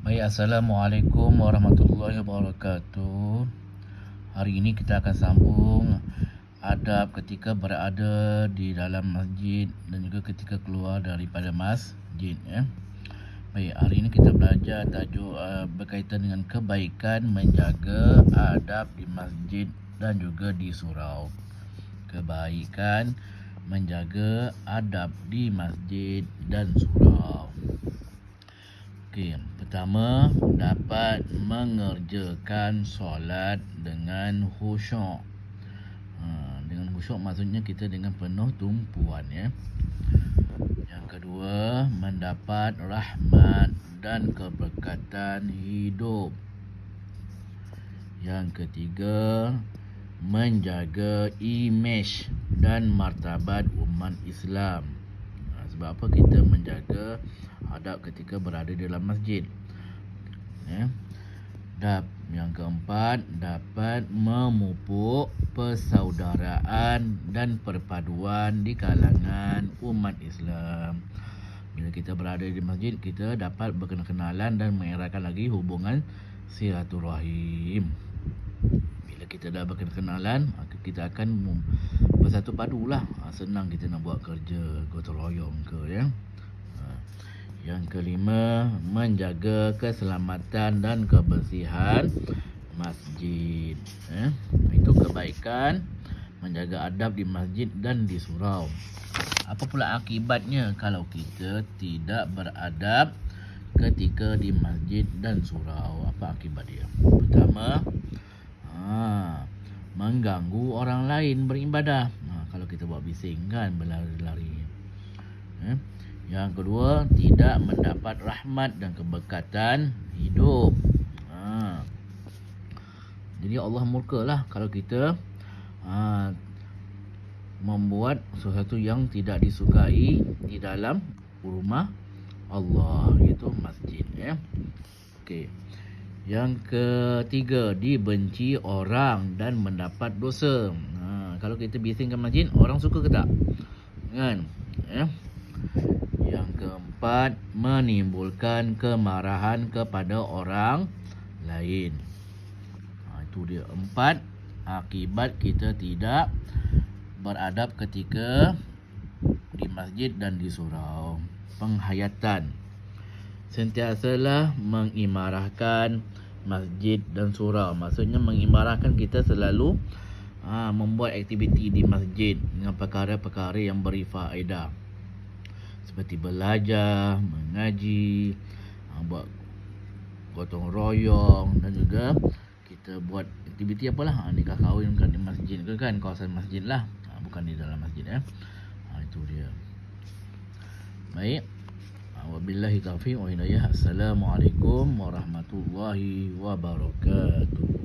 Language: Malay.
Baik, Assalamualaikum warahmatullahi wabarakatuh. Hari ini kita akan sambung adab ketika berada di dalam masjid dan juga ketika keluar daripada masjid. Baik, hari ini kita belajar tajuk berkaitan dengan kebaikan menjaga adab di masjid dan juga di surau. Kebaikan menjaga adab di masjid dan surau. Okey, pertama, dapat mengerjakan solat dengan khusyuk. Dengan khusyuk maksudnya kita dengan penuh tumpuan, ya. Yang kedua, mendapat rahmat dan keberkatan hidup. Yang ketiga, menjaga imej dan martabat umat Islam. Sebab apa kita menjaga adab ketika berada dalam masjid, ya. Yang keempat, dapat memupuk persaudaraan dan perpaduan di kalangan umat Islam. Bila kita berada di masjid, kita dapat berkenalan dan mengeratkan lagi hubungan silaturahim. Bila kita dah berkenalan, maka kita akan bersatu padulah. Senang kita nak buat kerja gotong royong ke, ya. Yang kelima, menjaga keselamatan dan kebersihan masjid. Itu kebaikan menjaga adab di masjid dan di surau. Apa pula akibatnya kalau kita tidak beradab ketika di masjid dan surau? Apa akibat dia? Pertama, mengganggu orang lain beribadah. Kalau kita buat bising kan, berlari-lari. Yang kedua, tidak mendapat rahmat dan keberkatan hidup. Jadi Allah murkalah kalau kita membuat sesuatu yang tidak disukai di dalam rumah Allah, iaitu masjid, ya. Okey. Yang ketiga, dibenci orang dan mendapat dosa. Kalau kita bising ke masjid, orang suka ke tak? Kan? Ya. Yang keempat, menimbulkan kemarahan kepada orang lain. Itu dia 4 akibat kita tidak beradab ketika di masjid dan di surau. Penghayatan, sentiasalah mengimarahkan masjid dan surau. Maksudnya mengimarahkan kita selalu membuat aktiviti di masjid dengan perkara-perkara yang berfaedah, seperti belajar, mengaji, buat gotong royong, dan juga kita buat aktiviti apalah, nikah kahwin kan di masjid ke, kan, kawasan masjid lah, bukan di dalam masjid, ya. Itu dia. Baik. Wabillahi taufiq wa hidayah. Assalamualaikum warahmatullahi wabarakatuh.